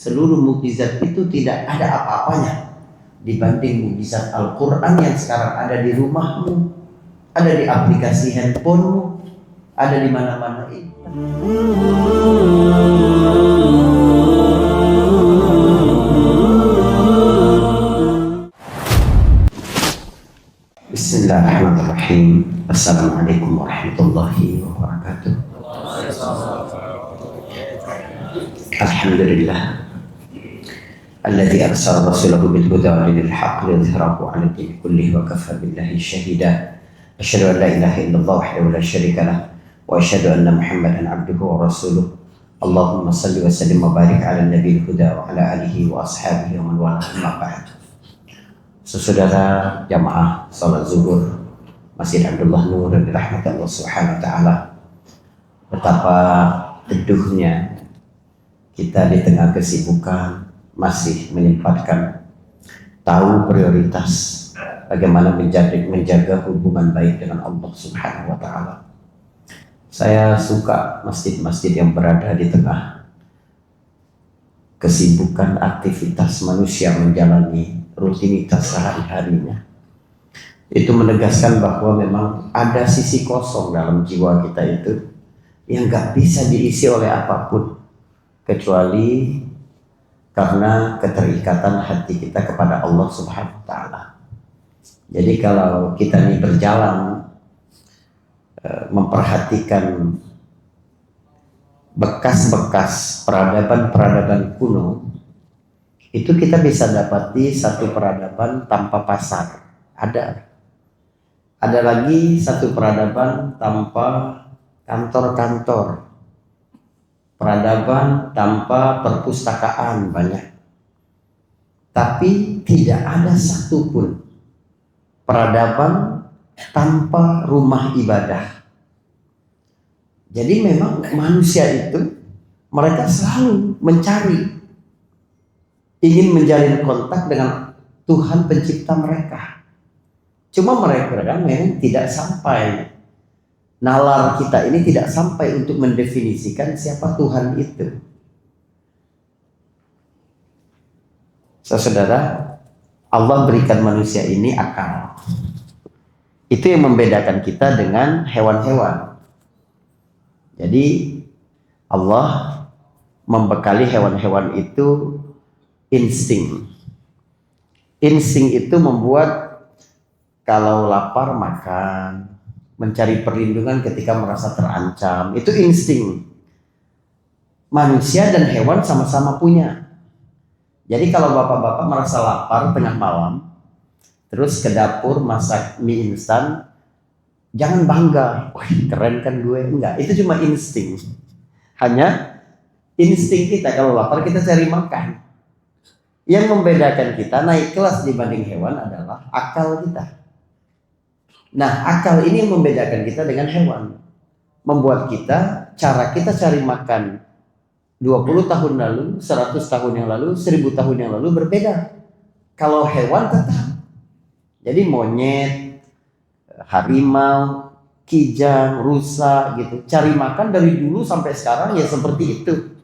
seluruh mukjizat itu tidak ada apa-apanya dibanding mukjizat Al-Quran yang sekarang ada di rumahmu, ada di aplikasi handphonemu, ada di mana-mana ini. Bismillahirrahmanirrahim. Assalamualaikum warahmatullahi wabarakatuh. Alhamdulillah alladzi arsala rasulahu bil huda wa dinil haqq liyudhhirahu 'ala ad-din kullihi wa kafa billahi shahida. Asyhadu an la ilaha illallah wahdahu la syarika lah wa asyhadu anna Muhammadan 'abduhu wa rasuluh. Allahumma shalli wa sallim wa barik 'ala nabiyil huda wa 'ala alihi wa ashabihi wa man wala amma ba'd. Saudara jamaah salat zuhur Masjid Abdullah Nur dan dirahmati Allah Subhanahu wa taala. Betapa teduhnya kita di tengah kesibukan masih menyempatkan tahu prioritas bagaimana menjaga hubungan baik dengan Allah Subhanahu wa taala. Saya suka masjid-masjid yang berada di tengah kesibukan aktivitas manusia menjalani rutinitas sehari-harinya. Itu menegaskan bahwa memang ada sisi kosong dalam jiwa kita itu yang gak bisa diisi oleh apapun kecuali karena keterikatan hati kita kepada Allah Subhanahu wa taala. Jadi kalau kita ini berjalan memperhatikan bekas-bekas peradaban-peradaban kuno, itu kita bisa dapati satu peradaban tanpa pasar. Ada lagi satu peradaban tanpa kantor-kantor, peradaban tanpa perpustakaan banyak. Tapi tidak ada satupun peradaban tanpa rumah ibadah. Jadi memang manusia itu mereka selalu mencari, ingin menjalin kontak dengan Tuhan pencipta mereka. Cuma mereka memang tidak sampai, nalar kita ini tidak sampai untuk mendefinisikan siapa Tuhan itu. Saudara, Allah berikan manusia ini akal. Itu yang membedakan kita dengan hewan-hewan. Jadi Allah membekali hewan-hewan itu insting. Insting itu membuat kalau lapar makan, mencari perlindungan ketika merasa terancam, itu insting. Manusia dan hewan sama-sama punya. Jadi kalau bapak-bapak merasa lapar tengah malam, terus ke dapur masak mie instan, jangan bangga, wah keren kan gue, enggak, itu cuma insting. Hanya insting kita, kalau lapar kita cari makan. Yang membedakan kita naik kelas dibanding hewan adalah akal kita. Nah, akal ini yang membedakan kita dengan hewan. Membuat kita, cara kita cari makan 20 tahun lalu, 100 tahun yang lalu, 1000 tahun yang lalu berbeda. Kalau hewan tetap. Jadi monyet, harimau, kijang, rusa gitu. Cari makan dari dulu sampai sekarang ya seperti itu.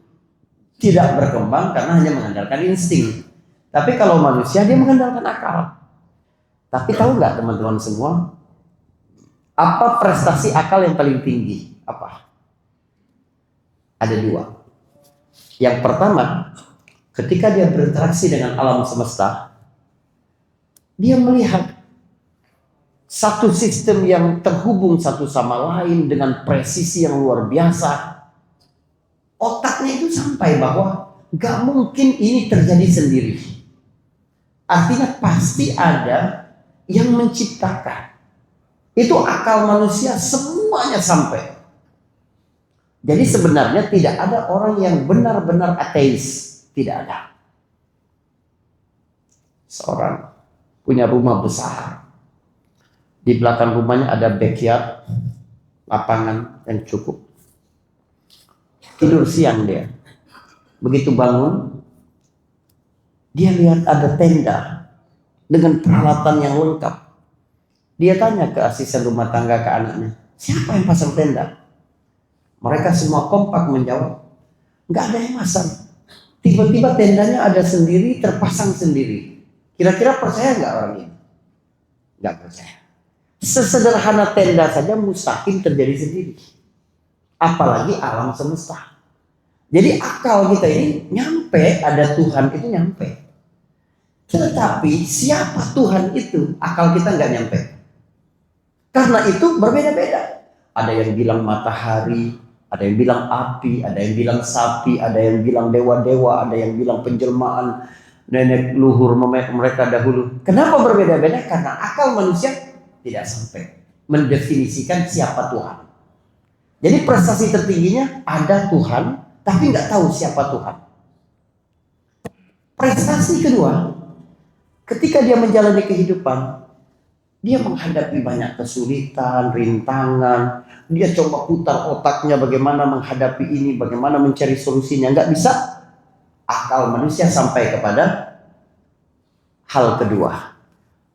Tidak berkembang karena hanya mengandalkan insting. Tapi kalau manusia dia mengandalkan akal. Tapi tahu nggak teman-teman semua? Apa prestasi akal yang paling tinggi? Apa? Ada dua. Yang pertama, ketika dia berinteraksi dengan alam semesta, dia melihat satu sistem yang terhubung satu sama lain dengan presisi yang luar biasa. Otaknya itu sampai bahwa gak mungkin ini terjadi sendiri. Artinya pasti ada yang menciptakan. Itu akal manusia semuanya sampai. Jadi sebenarnya tidak ada orang yang benar-benar ateis. Tidak ada. Seorang punya rumah besar. Di belakang rumahnya ada backyard, lapangan yang cukup. Tidur siang dia. Begitu bangun, dia lihat ada tenda dengan peralatan yang lengkap. Dia tanya ke asisten rumah tangga, ke anaknya, siapa yang pasang tenda? Mereka semua kompak menjawab, nggak ada yang pasang. tiba-tiba tendanya ada sendiri, terpasang sendiri. Kira-kira percaya nggak orang ini? Nggak percaya. Sesederhana tenda saja mustahil terjadi sendiri. Apalagi alam semesta. Jadi akal kita ini nyampe ada Tuhan itu nyampe. Tetapi siapa Tuhan itu akal kita nggak nyampe. Karena itu berbeda-beda. Ada yang bilang matahari, ada yang bilang api, ada yang bilang sapi, ada yang bilang dewa-dewa, ada yang bilang penjelmaan nenek luhur mereka dahulu. Kenapa berbeda-beda? Karena akal manusia tidak sampai mendefinisikan siapa Tuhan. Jadi prestasi tertingginya ada Tuhan, tapi nggak tahu siapa Tuhan. Prestasi kedua, ketika dia menjalani kehidupan, dia menghadapi banyak kesulitan, rintangan. Dia coba putar otaknya bagaimana menghadapi ini, bagaimana mencari solusinya. Nggak bisa. Akal manusia sampai kepada hal kedua.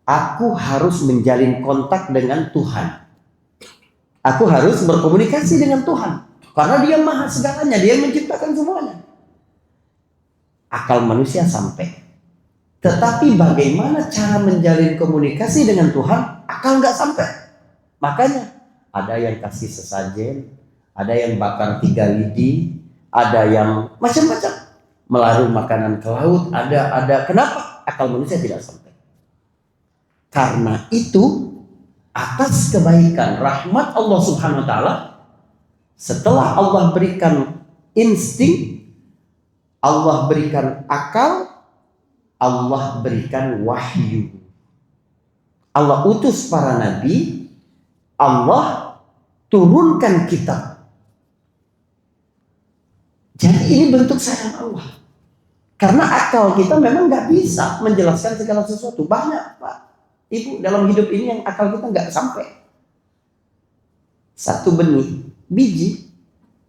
Aku harus menjalin kontak dengan Tuhan. Aku harus berkomunikasi dengan Tuhan. Karena dia maha segalanya, dia menciptakan semuanya. Akal manusia sampai. Tetapi bagaimana cara menjalin komunikasi dengan Tuhan, akal nggak sampai. Makanya ada yang kasih sesajen, ada yang bakar 3 lidi, ada yang macam-macam. Melarung makanan ke laut, ada. Kenapa? Akal manusia tidak sampai. Karena itu, atas kebaikan rahmat Allah Subhanahu wa Ta'ala, setelah Allah berikan insting, Allah berikan akal, Allah berikan wahyu. Allah utus para nabi, Allah turunkan kitab. Jadi ini bentuk sayang Allah. Karena akal kita memang nggak bisa menjelaskan segala sesuatu. Banyak Pak, Ibu, dalam hidup ini yang akal kita nggak sampai. Satu benih, biji,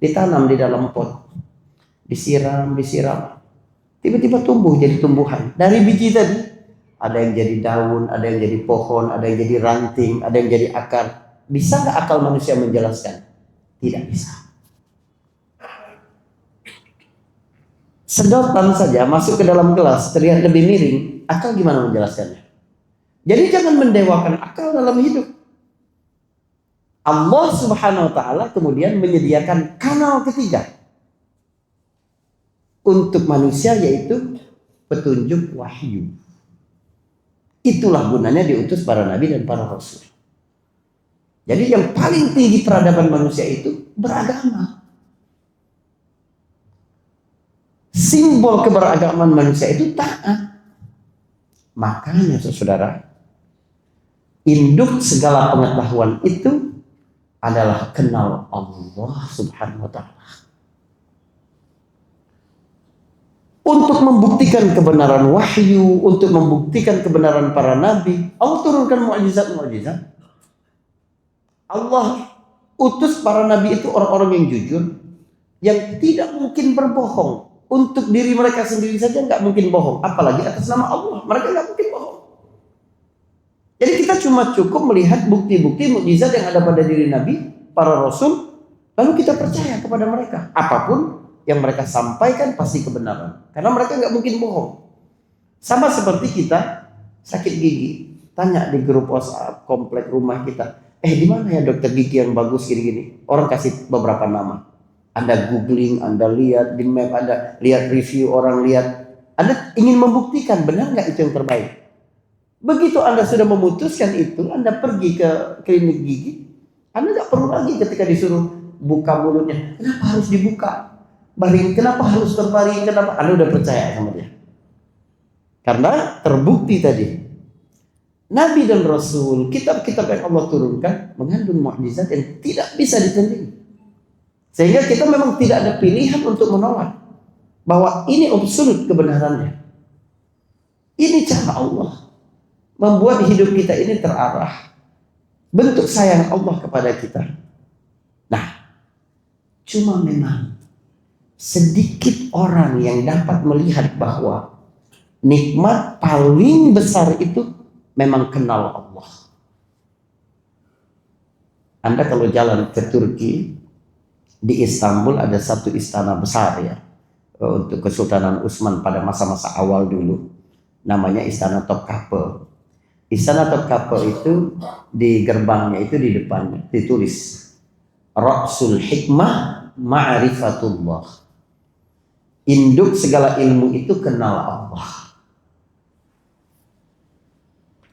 ditanam di dalam pot. Disiram. Tiba-tiba tumbuh jadi tumbuhan. Dari biji tadi, ada yang jadi daun, ada yang jadi pohon, ada yang jadi ranting, ada yang jadi akar. Bisa nggak akal manusia menjelaskan? Tidak bisa. Sedotan saja masuk ke dalam gelas terlihat lebih miring, akal gimana menjelaskannya? Jadi jangan mendewakan akal dalam hidup. Allah Subhanahu wa Ta'ala kemudian menyediakan kanal ketiga untuk manusia, yaitu petunjuk wahyu. Itulah gunanya diutus para nabi dan para rasul. Jadi yang paling tinggi peradaban manusia itu beragama. Simbol keberagaman manusia itu taat. Makanya saudara, induk segala pengetahuan itu adalah kenal Allah Subhanahu wa Ta'ala. Untuk membuktikan kebenaran wahyu, untuk membuktikan kebenaran para nabi, Allah turunkan mukjizat-mukjizat. Allah utus para nabi itu orang-orang yang jujur, yang tidak mungkin berbohong. Untuk diri mereka sendiri saja nggak mungkin bohong, apalagi atas nama Allah, mereka nggak mungkin bohong. Jadi kita cuma cukup melihat bukti-bukti mukjizat yang ada pada diri nabi, para rasul, lalu kita percaya kepada mereka. Apapun yang mereka sampaikan pasti kebenaran, karena mereka nggak mungkin bohong. Sama seperti kita sakit gigi, tanya di grup WhatsApp komplek rumah kita, di mana ya dokter gigi yang bagus gini-gini. Orang kasih beberapa nama. Anda googling, Anda lihat di map, Anda lihat review orang, lihat. Anda ingin membuktikan benar nggak itu yang terbaik. Begitu Anda sudah memutuskan itu, Anda pergi ke klinik gigi, Anda nggak perlu lagi ketika disuruh buka mulutnya, kenapa harus dibuka? Baring, kenapa harus terbaring? Kenapa? Anda udah percaya sama dia. Karena terbukti tadi. Nabi dan Rasul, kitab-kitab yang Allah turunkan mengandung mukjizat yang tidak bisa ditandingi. Sehingga kita memang tidak ada pilihan untuk menolak bahwa ini absolut kebenarannya. Ini cara Allah membuat hidup kita ini terarah. Bentuk sayang Allah kepada kita. Nah, cuma memang sedikit orang yang dapat melihat bahwa nikmat paling besar itu memang kenal Allah. Anda kalau jalan ke Turki, di Istanbul ada satu istana besar ya, untuk Kesultanan Utsman pada masa-masa awal dulu. Namanya Istana Topkapi. Istana Topkapi itu di gerbangnya itu di depannya ditulis Ra'sul Hikmah Ma'rifatullah. Induk segala ilmu itu kenal Allah.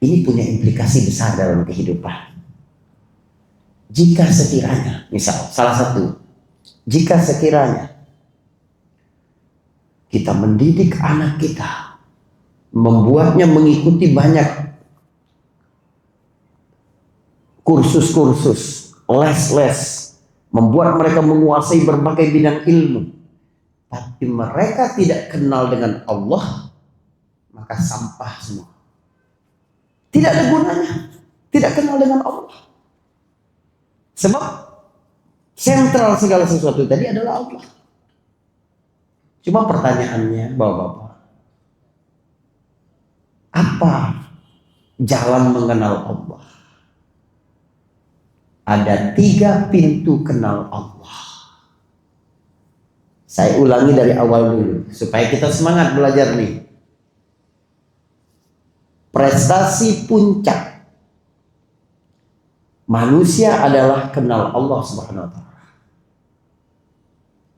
Ini punya implikasi besar dalam kehidupan. Jika sekiranya, misal salah satu, jika sekiranya kita mendidik anak kita, membuatnya mengikuti banyak kursus-kursus, les-les, membuat mereka menguasai berbagai bidang ilmu, tapi mereka tidak kenal dengan Allah, maka sampah semua. Tidak ada gunanya, tidak kenal dengan Allah. Sebab sentral segala sesuatu tadi adalah Allah. Cuma pertanyaannya, Bapak-bapak, apa jalan mengenal Allah? Ada 3 pintu kenal Allah. Saya ulangi dari awal dulu supaya kita semangat belajar nih. Prestasi puncak manusia adalah kenal Allah Subhanahu wa taala.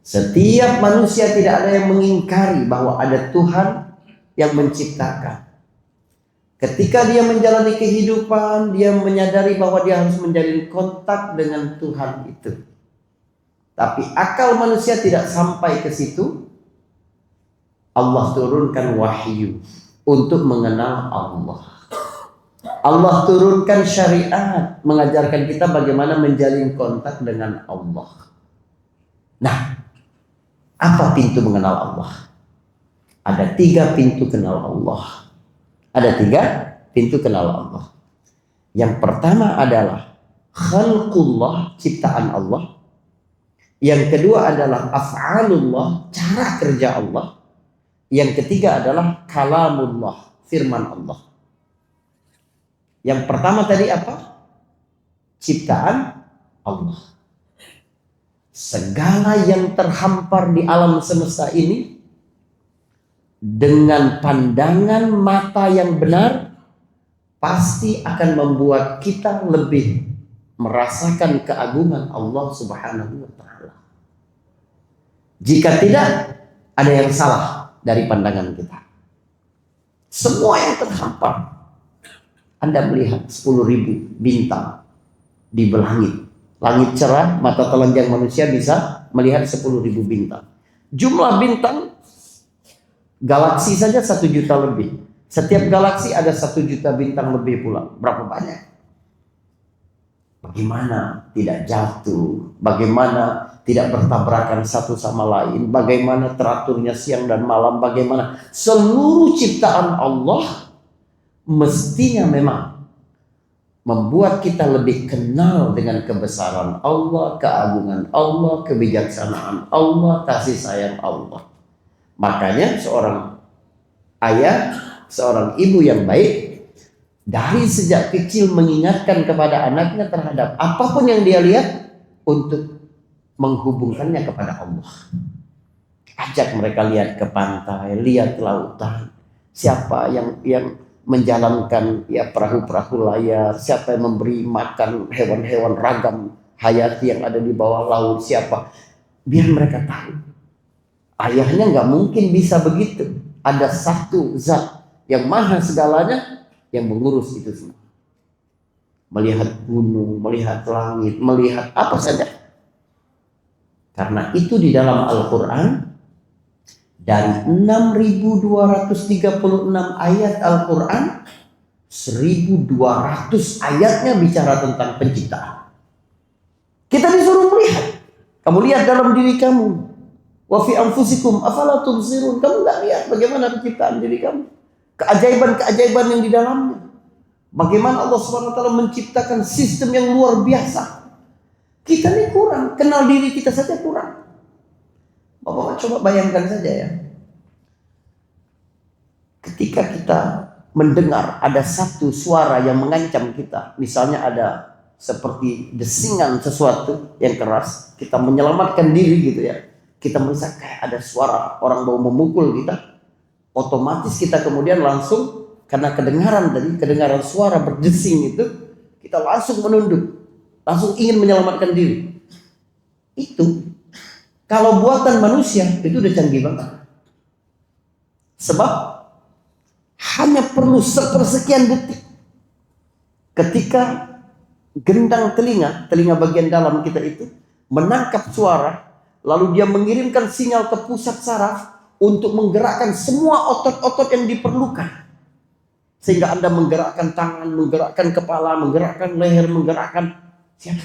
Setiap manusia tidak ada yang mengingkari bahwa ada Tuhan yang menciptakan. Ketika dia menjalani kehidupan, dia menyadari bahwa dia harus menjalin kontak dengan Tuhan itu. Tapi akal manusia tidak sampai ke situ. Allah turunkan wahyu untuk mengenal Allah. Allah turunkan syariat mengajarkan kita bagaimana menjalin kontak dengan Allah. Nah, apa pintu mengenal Allah? Ada 3 pintu kenal Allah. Ada 3 pintu kenal Allah. Yang pertama adalah khalqullah, ciptaan Allah. Yang kedua adalah af'alullah, cara kerja Allah. Yang ketiga adalah kalamullah, firman Allah. Yang pertama tadi apa? Ciptaan Allah. Segala yang terhampar di alam semesta ini dengan pandangan mata yang benar pasti akan membuat kita lebih merasakan keagungan Allah Subhanahu wa taala. Jika tidak, ada yang salah dari pandangan kita. Semua yang terhampar. Anda melihat 10.000 bintang di langit. Langit cerah, mata telanjang manusia bisa melihat 10.000 bintang. Jumlah bintang galaksi saja 1 juta lebih. Setiap galaksi ada 1 juta bintang lebih pula. Berapa banyak? Bagaimana tidak jatuh? Bagaimana tidak bertabrakan satu sama lain? Bagaimana teraturnya siang dan malam? Bagaimana seluruh ciptaan Allah mestinya memang membuat kita lebih kenal dengan kebesaran Allah, keagungan Allah, kebijaksanaan Allah, kasih sayang Allah. Makanya seorang ayah, seorang ibu yang baik dari sejak kecil mengingatkan kepada anaknya terhadap apapun yang dia lihat untuk menghubungkannya kepada Allah. Ajak mereka lihat ke pantai, lihat lautan. Siapa yang menjalankan perahu-perahu layar, siapa yang memberi makan hewan-hewan ragam hayati yang ada di bawah laut, siapa. Biar mereka tahu. Ayahnya nggak mungkin bisa begitu. Ada satu zat yang maha segalanya yang mengurus itu semua. Melihat gunung, melihat langit, melihat apa saja. Karena itu di dalam Al-Quran, dari 6.236 ayat Al-Quran, 1.200 ayatnya bicara tentang penciptaan. Kita disuruh melihat. Kamu lihat dalam diri kamu. Wa fi anfusikum afala tubsirun. Kamu nggak lihat bagaimana penciptaan diri kamu. Keajaiban-keajaiban yang di dalamnya. Bagaimana Allah SWT menciptakan sistem yang luar biasa. Kita ini kurang, kenal diri kita saja kurang. Bapak coba bayangkan saja ya. Ketika kita mendengar ada satu suara yang mengancam kita. Misalnya ada seperti desingan sesuatu yang keras. Kita menyelamatkan diri gitu ya. kita merasa kayak ada suara orang mau memukul kita, otomatis kita kemudian langsung, karena kedengaran suara berdesing itu, kita langsung menunduk, langsung ingin menyelamatkan diri. Itu kalau buatan manusia itu udah canggih banget. Sebab hanya perlu sepersekian detik ketika gendang telinga bagian dalam kita itu menangkap suara, lalu dia mengirimkan sinyal ke pusat saraf untuk menggerakkan semua otot-otot yang diperlukan. Sehingga Anda menggerakkan tangan, menggerakkan kepala, menggerakkan leher, menggerakkan siapa?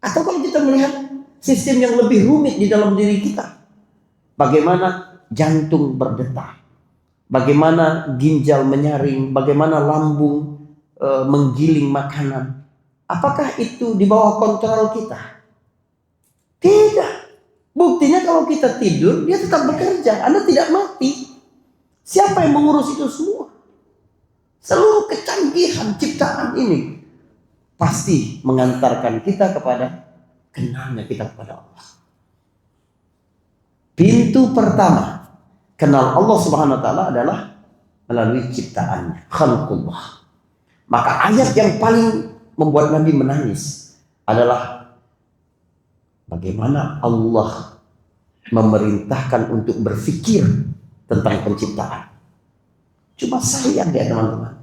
Atau kalau kita melihat sistem yang lebih rumit di dalam diri kita, bagaimana jantung berdetak, bagaimana ginjal menyaring, bagaimana lambung menggiling makanan. Apakah itu di bawah kontrol kita? Tidak. Buktinya kalau kita tidur, dia tetap bekerja. Anda tidak mati. Siapa yang mengurus itu semua? Seluruh kecanggihan ciptaan ini pasti mengantarkan kita kepada kenalnya kita kepada Allah. Pintu pertama kenal Allah Subhanahu wa taala adalah melalui ciptaannya, khalqullah. Maka ayat yang paling membuat Nabi menangis adalah bagaimana Allah memerintahkan untuk berpikir tentang penciptaan. Cuma sayang ya teman-teman,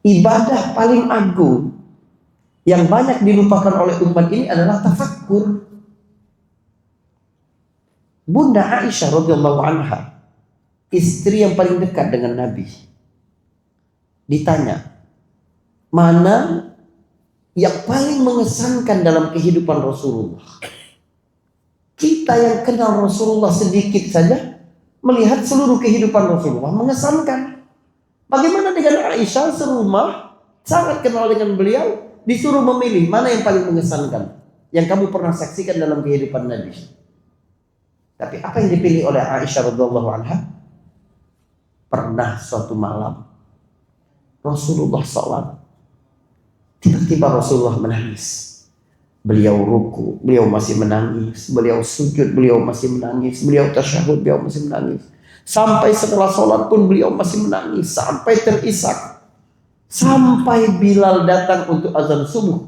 ibadah paling agung yang banyak dilupakan oleh umat ini adalah tafakkur. Bunda Aisyah radhiyallahu anha, istri yang paling dekat dengan Nabi, ditanya, mana yang paling mengesankan dalam kehidupan Rasulullah? Kita yang kenal Rasulullah sedikit saja melihat seluruh kehidupan Rasulullah mengesankan. Bagaimana dengan Aisyah serumah, sangat kenal dengan beliau, disuruh memilih mana yang paling mengesankan yang kamu pernah saksikan dalam kehidupan Nabi? Tapi apa yang dipilih oleh Aisyah radhiyallahu anha? Pernah suatu malam Rasulullah SAW, tiba-tiba Rasulullah menangis. Beliau ruku, beliau masih menangis. Beliau sujud, beliau masih menangis. Beliau tasyahud, beliau masih menangis. Sampai setelah sholat pun beliau masih menangis. Sampai terisak. Sampai Bilal datang untuk azan subuh.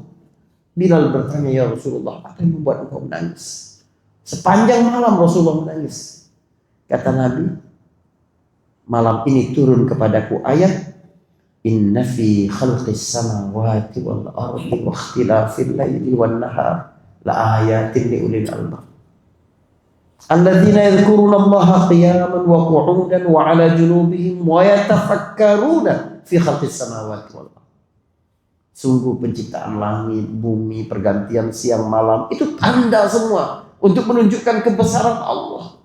Bilal bertanya, ya Rasulullah, apa yang membuat engkau menangis? Sepanjang malam Rasulullah menangis. Kata Nabi, malam ini turun kepadaku ayat, inna fi khalqis samawati wal ardi wa ikhtilafil laili wan nahar la ayatin li ulil albab alladzina yadhkuruna Allaha qiyaman wa qu'udan wa 'ala junubihim wa yatafakkaruna fi khalqis samawati wal ardi. Sungguh penciptaan langit, bumi, pergantian siang malam itu tanda semua untuk menunjukkan kebesaran Allah.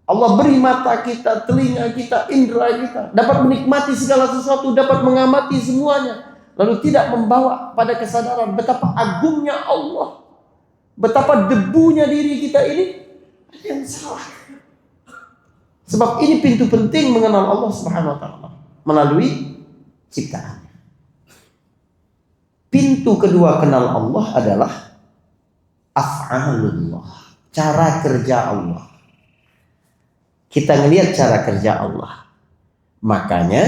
Allah beri mata kita, telinga kita, indera kita, dapat menikmati segala sesuatu, dapat mengamati semuanya, lalu tidak membawa pada kesadaran betapa agungnya Allah, betapa debunya diri kita ini ada yang salah. Sebab ini pintu penting mengenal Allah Subhanahu wa taala melalui ciptaannya. Pintu kedua kenal Allah adalah af'alullah, cara kerja Allah. Kita ngelihat cara kerja Allah. Makanya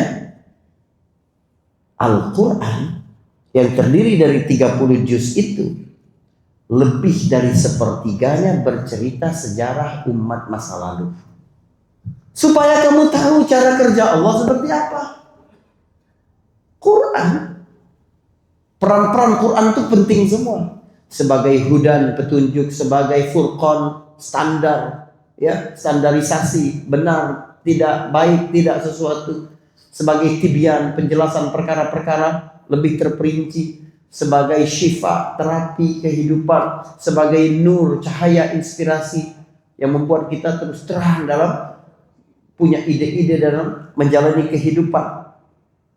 Al-Quran yang terdiri dari 30 juz itu lebih dari sepertiganya bercerita sejarah umat masa lalu. Supaya kamu tahu cara kerja Allah seperti apa. Quran, peran-peran Quran itu penting semua. Sebagai hudan, petunjuk, sebagai furqan, standar, ya, standarisasi, benar, tidak, baik, tidak sesuatu. Sebagai tibyan, penjelasan perkara-perkara lebih terperinci. Sebagai syifa, terapi kehidupan. Sebagai nur, cahaya, inspirasi yang membuat kita terus terang dalam punya ide-ide dalam menjalani kehidupan.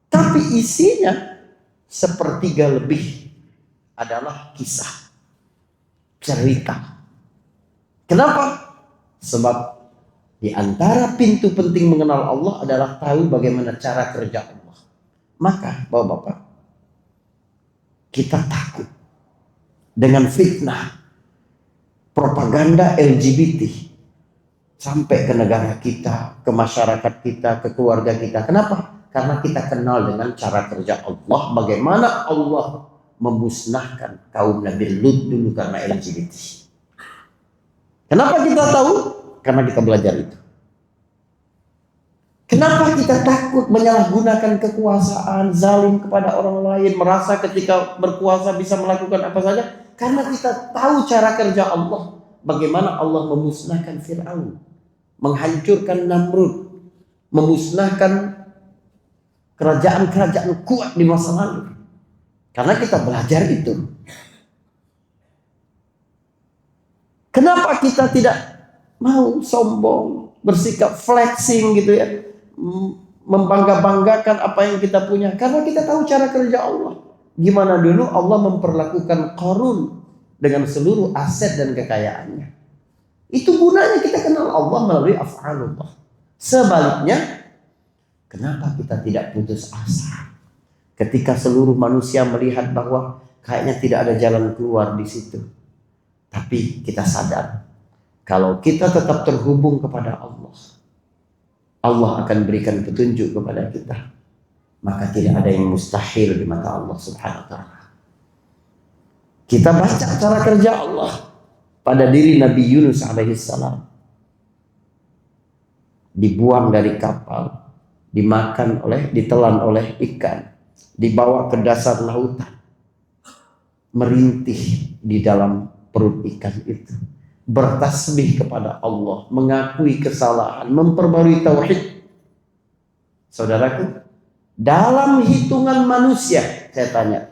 Tapi isinya sepertiga lebih adalah kisah, cerita. Kenapa? Sebab di antara pintu penting mengenal Allah adalah tahu bagaimana cara kerja Allah. Maka Bapak-bapak, kita takut dengan fitnah propaganda LGBT sampai ke negara kita, ke masyarakat kita, ke keluarga kita. Kenapa? Karena kita kenal dengan cara kerja Allah, bagaimana Allah memusnahkan kaum Nabi Lut dulu karena LGBT. Kenapa kita tahu? Karena kita belajar itu. Kenapa kita takut menyalahgunakan kekuasaan, zalim kepada orang lain, merasa ketika berkuasa bisa melakukan apa saja? Karena kita tahu cara kerja Allah. Bagaimana Allah memusnahkan Fir'aun, menghancurkan Namrud, memusnahkan kerajaan-kerajaan kuat di masa lalu. Karena kita belajar itu. Kenapa kita tidak mau sombong, bersikap flexing gitu ya, membangga-banggakan apa yang kita punya? Karena kita tahu cara kerja Allah. Gimana dulu Allah memperlakukan Qarun dengan seluruh aset dan kekayaannya. Itu gunanya kita kenal Allah melalui af'alullah. Sebaliknya, kenapa kita tidak putus asa ketika seluruh manusia melihat bahwa kayaknya tidak ada jalan keluar di situ? Tapi kita sadar, kalau kita tetap terhubung kepada Allah, Allah akan berikan petunjuk kepada kita. Maka tidak ada yang mustahil di mata Allah subhanahu wa ta'ala. Kita baca cara kerja Allah pada diri Nabi Yunus alaihissalam. Dibuang dari kapal, ditelan oleh ikan, dibawa ke dasar lautan, merintih di dalam perut ikan itu, bertasbih kepada Allah, mengakui kesalahan, memperbarui tauhid. Saudaraku, dalam hitungan manusia, saya tanya,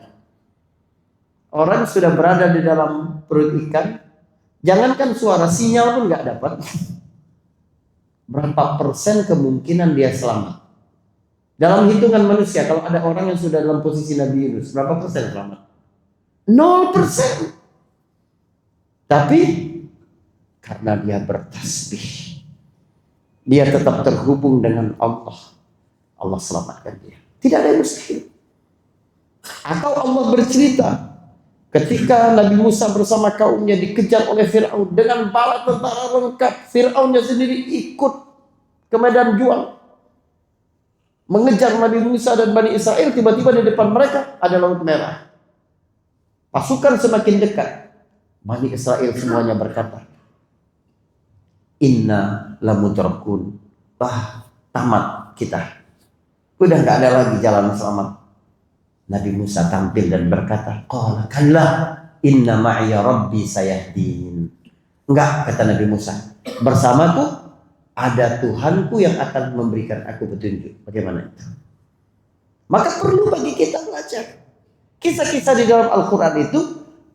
orang sudah berada di dalam perut ikan, jangankan suara, sinyal pun nggak dapat. Berapa persen kemungkinan dia selamat? Dalam hitungan manusia, kalau ada orang yang sudah dalam posisi Nabi Yunus, berapa persen selamat? 0%. Tapi karena dia bertasbih, dia tetap terhubung dengan Allah, Allah selamatkan dia. Tidak ada yang mustahil. Atau Allah bercerita ketika Nabi Musa bersama kaumnya dikejar oleh Fir'aun dengan bala tentara lengkap, Fir'aunnya sendiri ikut ke medan juang mengejar Nabi Musa dan Bani Israel. Tiba-tiba di depan mereka ada laut merah. Pasukan semakin dekat. Bani Israel semuanya berkata, inna lamudrakun. Tamat kita. Udah gak ada lagi jalan selamat. Nabi Musa tampil dan berkata, qala kalla inna ma'iya rabbi sayahdin. Enggak, kata Nabi Musa, bersamaku ada Tuhanku yang akan memberikan aku petunjuk. Bagaimana itu? Maka perlu bagi kita belajar. Kisah-kisah di dalam Al-Quran itu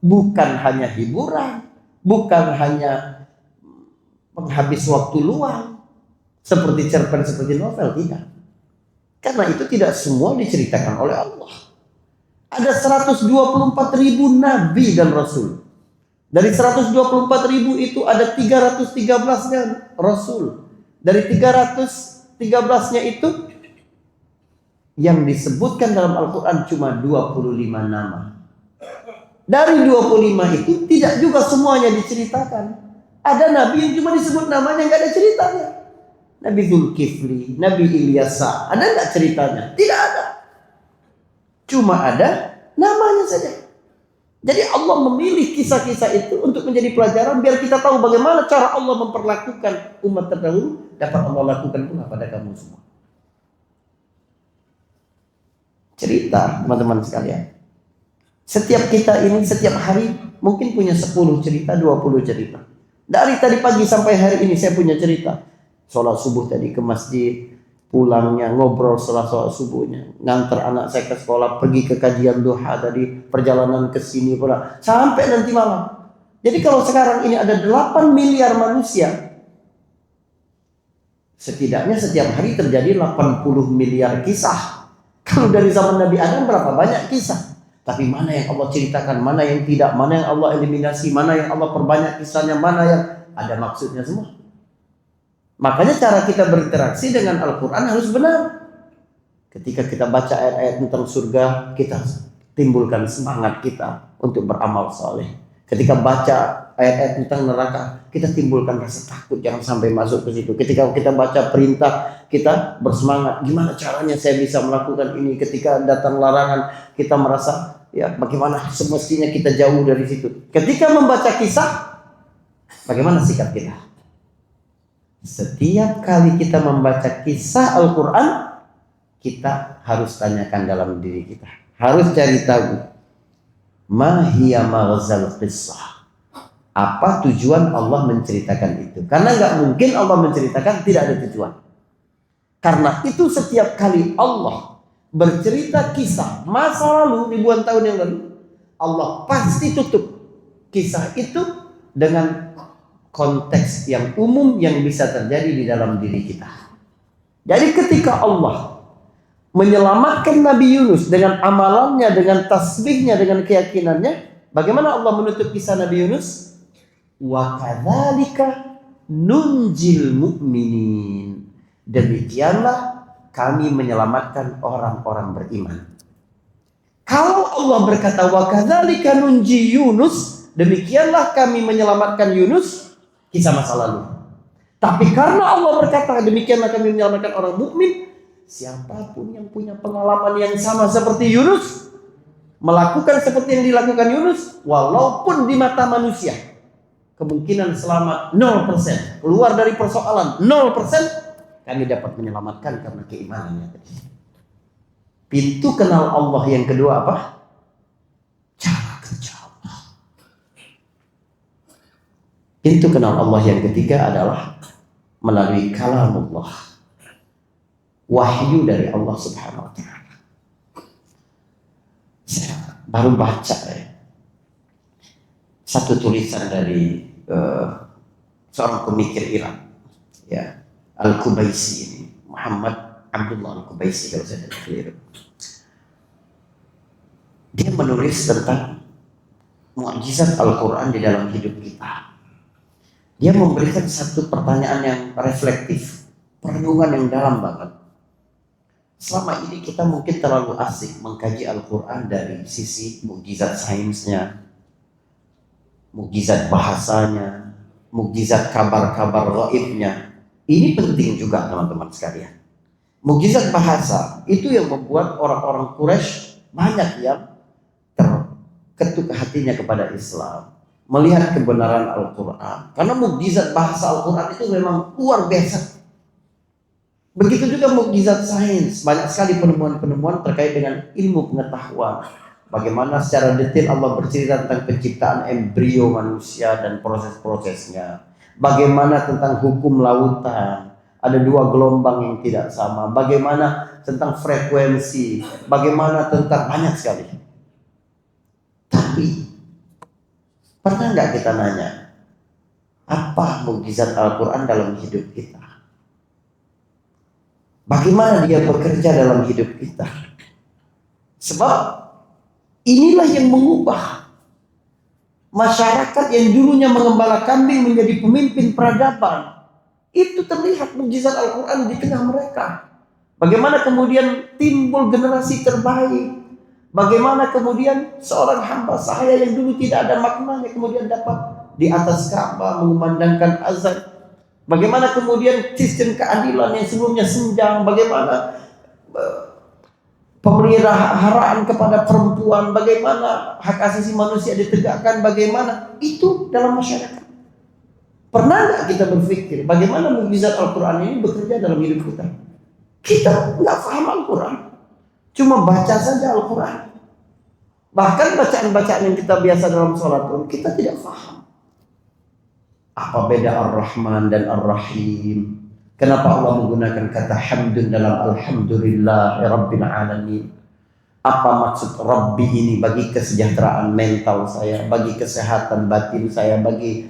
bukan hanya hiburan, bukan hanya penghabis waktu luang, seperti cerpen, seperti novel, tidak. Karena itu tidak semua diceritakan oleh Allah. Ada 124.000 nabi dan rasul. Dari 124.000 itu ada 313-nya rasul. Dari 313-nya itu yang disebutkan dalam Al-Quran cuma 25 nama. Dari 25 itu tidak juga semuanya diceritakan. Ada nabi yang cuma disebut namanya, nggak ada ceritanya. Nabi Zulkifli, Nabi Ilyasa, ada nggak ceritanya? Tidak ada. Cuma ada namanya saja. Jadi Allah memilih kisah-kisah itu untuk menjadi pelajaran biar kita tahu bagaimana cara Allah memperlakukan umat terdahulu, dapat Allah lakukan pula pada kamu semua. Cerita, teman-teman sekalian. Setiap kita ini setiap hari mungkin punya 10 cerita, 20 cerita. Dari tadi pagi sampai hari ini saya punya cerita. Sholat subuh tadi ke masjid, pulangnya ngobrol setelah sholat subuhnya, nganter anak saya ke sekolah, pergi ke kajian duha tadi, perjalanan ke sini pula, sampai nanti malam. Jadi kalau sekarang ini ada 8 miliar manusia, setidaknya setiap hari terjadi 80 miliar kisah. Kalau dari zaman Nabi Adam berapa banyak kisah? Tapi mana yang Allah ceritakan, mana yang tidak, mana yang Allah eliminasi, mana yang Allah perbanyak kisahnya, mana yang ada maksudnya semua. Makanya cara kita berinteraksi dengan Al-Quran harus benar. Ketika kita baca ayat-ayat tentang surga, kita timbulkan semangat kita untuk beramal saleh. Ketika baca ayat-ayat tentang neraka, kita timbulkan rasa takut, jangan sampai masuk ke situ. Ketika kita baca perintah, kita bersemangat, gimana caranya saya bisa melakukan ini. Ketika datang larangan, kita merasa ya bagaimana semestinya kita jauh dari situ. Ketika membaca kisah, bagaimana sikap kita? Setiap kali kita membaca kisah Al-Quran, kita harus tanyakan dalam diri kita, harus cari tahu ma hiya maghzal qissah, apa tujuan Allah menceritakan itu. Karena nggak mungkin Allah menceritakan tidak ada tujuan. Karena itu setiap kali Allah bercerita kisah masa lalu ribuan tahun yang lalu, Allah pasti tutup kisah itu dengan konteks yang umum yang bisa terjadi di dalam diri kita. Jadi ketika Allah menyelamatkan Nabi Yunus dengan amalannya, dengan tasbihnya, dengan keyakinannya, bagaimana Allah menutup kisah Nabi Yunus? Wa kadzalika nunjil mu'minin. Demikianlah kami menyelamatkan orang-orang beriman. Kalau Allah berkata wa kadzalika nunji Yunus, demikianlah kami menyelamatkan Yunus, kisah masa lalu. Tapi karena Allah berkata demikianlah kami menyelamatkan orang mukmin, siapapun yang punya pengalaman yang sama seperti Yunus, melakukan seperti yang dilakukan Yunus, walaupun di mata manusia kemungkinan selamat 0%, keluar dari persoalan 0%, kami dapat menyelamatkan karena keimanannya. Pintu kenal Allah yang kedua apa? Cara kerja Allah. Pintu kenal Allah yang ketiga adalah melalui kalamullah, wahyu dari Allah Subhanahu wa Ta'ala. Saya baru baca satu tulisan dari seorang pemikir Iran, ya, Al-Qubaisi ini, Muhammad Abdullah Al-Qubaisi kalau saya tidak keliru. Dia menulis tentang mukjizat Al-Quran di dalam hidup kita. Dia memberikan satu pertanyaan yang reflektif, perenungan yang dalam banget. Selama ini kita mungkin terlalu asik mengkaji Al-Quran dari sisi mukjizat sainsnya, mukjizat bahasanya, mukjizat kabar-kabar gaibnya. Ini penting juga teman-teman sekalian. Mukjizat bahasa itu yang membuat orang-orang Quraisy banyak yang terketuk hatinya kepada Islam, melihat kebenaran Al-Quran. Karena mukjizat bahasa Al-Quran itu memang luar biasa. Begitu juga mukjizat sains, banyak sekali penemuan-penemuan terkait dengan ilmu pengetahuan. Bagaimana secara detail Allah bercerita tentang penciptaan embrio manusia dan proses-prosesnya. Bagaimana tentang hukum lautan, ada 2 gelombang yang tidak sama. Bagaimana tentang frekuensi, bagaimana tentang banyak sekali. Tapi pernah nggak kita nanya, apa mukjizat Al-Quran dalam hidup kita? Bagaimana dia bekerja dalam hidup kita? Sebab inilah yang mengubah masyarakat yang dulunya mengembala kambing menjadi pemimpin peradaban. Itu terlihat mukjizat Al-Quran di tengah mereka. Bagaimana kemudian timbul generasi terbaik. Bagaimana kemudian seorang hamba sahaya yang dulu tidak ada maknanya kemudian dapat di atas Ka'bah mengumandangkan azan. Bagaimana kemudian sistem keadilan yang sebelumnya senjang, bagaimana pemeliharaan kepada perempuan, bagaimana hak asasi manusia ditegakkan, bagaimana itu dalam masyarakat. Pernah nggak kita berpikir bagaimana mukjizat Al-Quran ini bekerja dalam hidup kita? Kita nggak paham Al-Quran, cuma baca saja Al-Quran. Bahkan bacaan-bacaan yang kita biasa dalam sholat pun kita tidak paham. Apa beda Ar-Rahman dan Ar-Rahim? Kenapa Allah menggunakan kata hamdun dalam Alhamdulillah Rabbil Alamin? Apa maksud Rabbi ini bagi kesejahteraan mental saya, bagi kesehatan batin saya, bagi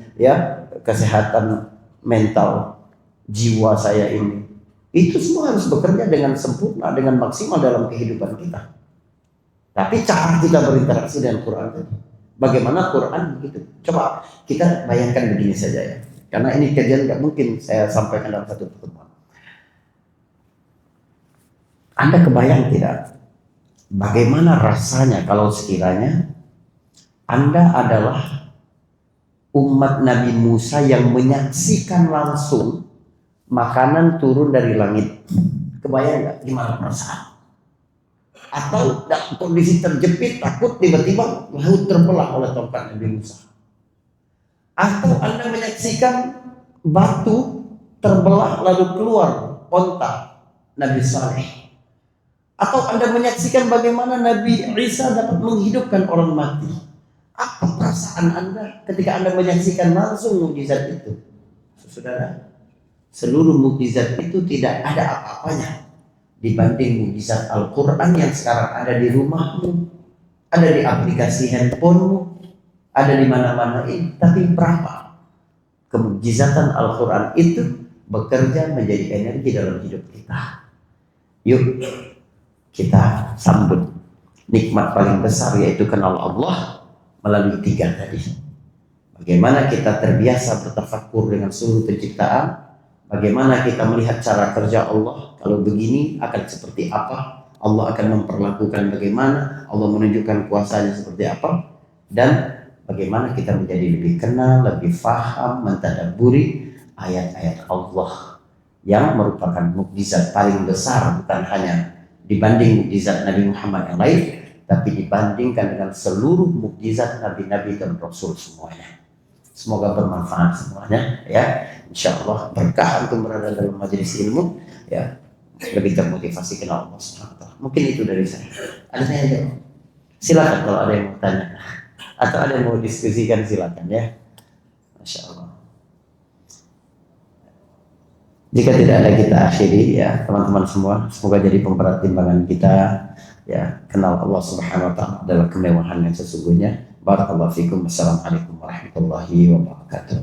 kesehatan mental jiwa saya ini? Itu semua harus bekerja dengan sempurna, dengan maksimal dalam kehidupan kita. Tapi cara kita berinteraksi dengan Quran tadi, bagaimana Quran begitu? Coba kita bayangkan begini saja ya, karena ini kajian nggak mungkin saya sampaikan dalam satu pertemuan. Anda kebayang tidak bagaimana rasanya kalau sekiranya Anda adalah umat Nabi Musa yang menyaksikan langsung makanan turun dari langit. Kebayang nggak gimana perasaan? Atau dalam kondisi terjepit, takut tiba-tiba laut terbelah oleh tongkat Nabi Musa. Atau Anda menyaksikan batu terbelah lalu keluar onta Nabi Saleh. Atau Anda menyaksikan bagaimana Nabi Isa dapat menghidupkan orang mati. Apa perasaan Anda ketika Anda menyaksikan langsung mukjizat itu? Saudara, seluruh mukjizat itu tidak ada apa-apanya dibanding mukjizat Al-Quran yang sekarang ada di rumahmu, ada di aplikasi handphonemu, ada di mana-mana ini. Tapi berapa kemukjizatan Al-Quran itu bekerja menjadi energi dalam hidup kita? Yuk kita sambut nikmat paling besar, yaitu kenal Allah melalui 3 tadi. Bagaimana kita terbiasa bertafakur dengan seluruh penciptaan, bagaimana kita melihat cara kerja Allah, kalau begini akan seperti apa, Allah akan memperlakukan bagaimana, Allah menunjukkan kuasanya seperti apa, dan bagaimana kita menjadi lebih kenal, lebih faham, mentadabburi ayat-ayat Allah yang merupakan mukjizat paling besar, bukan hanya dibanding mukjizat Nabi Muhammad yang lain, tapi dibandingkan dengan seluruh mukjizat Nabi-Nabi dan Rasul semuanya. Semoga bermanfaat semuanya, ya. Insya Allah berkah untuk berada dalam majelis ilmu, ya, lebih termotivasi kenal Allah SWT. Mungkin itu dari saya. Ada yang jawab? Silakan kalau ada yang mau tanya atau ada yang mau diskusikan, silakan ya. Masya Allah. Jika tidak ada, kita akhiri ya teman-teman semua. Semoga jadi pemberat timbangan kita, ya, kenal Allah Subhanahu wa taala dalam kemewahan yang sesungguhnya. Barakallahu fikum. Wassalamualaikum warahmatullahi wabarakatuh.